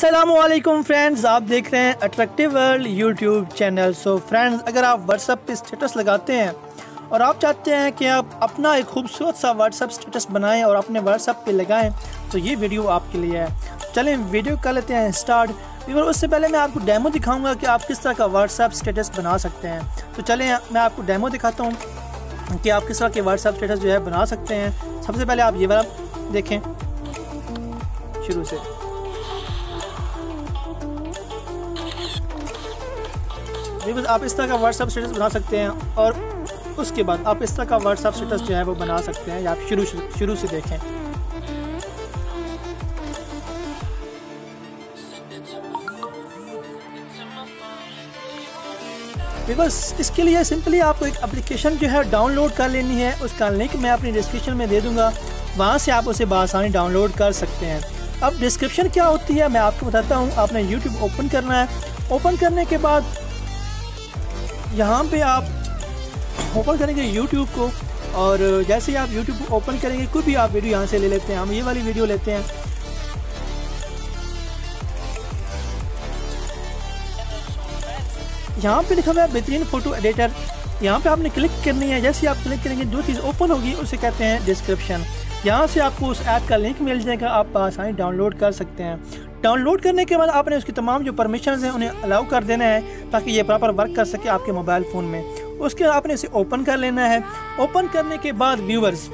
अस्सलामुअलैकुम फ्रेंड्स, आप देख रहे हैं attractive world YouTube channel. So friends, अगर आप व्हाट्सएप पे स्टेटस लगाते हैं और आप चाहते हैं कि आप अपना एक खूबसूरत सा व्हाट्सएप स्टेटस बनाएं और अपने व्हाट्सएप पे लगाएं, तो ये वीडियो आपके लिए है। चलें वीडियो कर लेते हैं स्टार्ट। उससे पहले मैं आपको डेमो दिखाऊंगा कि आप किस तरह का व्हाट्सएप स्टेटस बना सकते हैं। तो चलें मैं आपको डेमो दिखाता हूँ कि आप किस तरह के व्हाट्सएप स्टेटस जो है बना सकते हैं। सबसे पहले आप ये वाला देखें शुरू से। बस आप इस तरह का व्हाट्सएप स्टेटस बना सकते हैं और उसके बाद आप इस तरह का व्हाट्सएप स्टेटस जो है वो बना सकते हैं। या आप शुरू से देखें। बस इसके लिए सिंपली आपको एक एप्लीकेशन जो है डाउनलोड कर लेनी है। उसका लिंक मैं अपनी डिस्क्रिप्शन में दे दूंगा, वहाँ से आप उसे बआसानी डाउनलोड कर सकते हैं। अब डिस्क्रिप्शन क्या होती है मैं आपको बताता हूँ। आपने यूट्यूब ओपन करना है। ओपन करने के बाद यहाँ पे आप ओपन करेंगे यूट्यूब को, और जैसे ही आप यूट्यूब ओपन करेंगे कोई भी आप वीडियो यहाँ से ले लेते हैं। हम ये वाली वीडियो लेते हैं। यहाँ पे लिखा हुआ है बेहतरीन फ़ोटो एडिटर। यहाँ पे आपने क्लिक करनी है। जैसे ही आप क्लिक करेंगे जो चीज़ ओपन होगी उसे कहते हैं डिस्क्रिप्शन। यहाँ से आपको उस ऐप का लिंक मिल जाएगा, आप आसानी डाउनलोड कर सकते हैं। डाउनलोड करने के बाद आपने उसकी तमाम जो परमिशंस हैं उन्हें अलाउ कर देना है ताकि ये प्रॉपर वर्क कर सके आपके मोबाइल फ़ोन में। उसके बाद आपने इसे ओपन कर लेना है। ओपन करने के बाद व्यूअर्स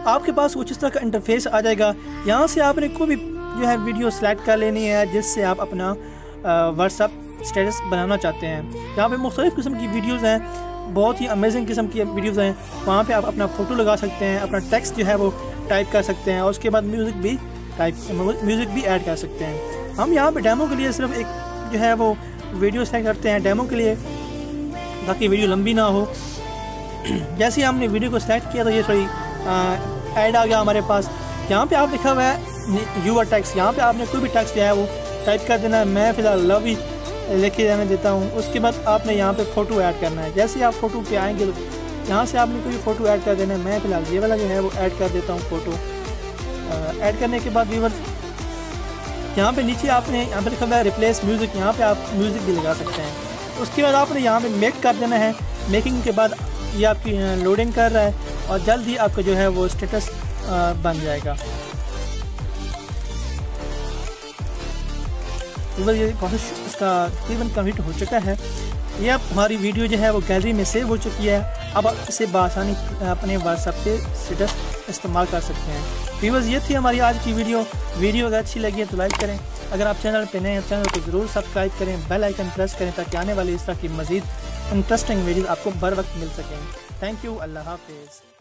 आपके पास कुछ इस तरह का इंटरफेस आ जाएगा। यहाँ से आपने कोई भी जो है वीडियो सेलेक्ट कर लेनी है जिससे आप अपना व्हाट्सएप स्टेटस बनाना चाहते हैं। यहाँ पे मुख्तलिफ़ किस्म की वीडियोज़ हैं, बहुत ही अमेजिंग किस्म की वीडियोज़ हैं। वहाँ पे आप अपना फ़ोटो लगा सकते हैं, अपना टेक्स्ट जो है वो टाइप कर सकते हैं और उसके बाद म्यूज़िक भी ऐड कर सकते हैं। हम यहाँ पे डेमो के लिए सिर्फ एक जो है वो वीडियो सेलेक्ट करते हैं डेमो के लिए, ताकि वीडियो लंबी ना हो। जैसे ही हमने वीडियो को सेलेक्ट किया तो ये थोड़ी ऐड आ गया हमारे पास। यहाँ पे आप लिखा हुआ है यूर टेक्स्ट। यहाँ पे आपने कोई भी टेक्स्ट जो है वो टाइप कर देना है। मैं फ़िलहाल लव ही लिखे जाने देता हूँ। उसके बाद आपने यहाँ पे फ़ोटो ऐड करना है। जैसे ही आप फ़ोटो पे आएंगे तो यहाँ से आपने कोई फ़ोटो ऐड कर देना है। मैं फ़िलहाल ये वाला जो है वो ऐड कर देता हूँ फ़ोटो। ऐड करने के बाद व्यूअर्स यहाँ पे नीचे आपने यहाँ पे लिखा हुआ है रिप्लेस म्यूज़िक। यहाँ पे आप म्यूज़िक भी लगा सकते हैं। उसके बाद आपने यहाँ पे मेक कर देना है। मेकिंग के बाद ये आपकी लोडिंग कर रहा है और जल्द ही आपका जो है वो स्टेटस बन जाएगा। ये प्रोसेस इसका तकरीबन कंप्लीट हो चुका है। ये अब हमारी वीडियो जो है वो गैलरी में सेव हो चुकी है। अब आप इसे बआसानी अपने व्हाट्सएप पे स्टेटस इस्तेमाल कर सकते हैं। व्यूअर्स, ये थी हमारी आज की वीडियो अगर अच्छी लगी है तो लाइक करें। अगर आप चैनल पे नए हैं चैनल को ज़रूर सब्सक्राइब करें, बेल आइकन प्रेस करें ताकि आने वाली इस तरह की मज़ीद इंटरेस्टिंग वीडियोज़ आपको बर वक्त मिल सकें। Thank you. अल्लाह हाफिज़।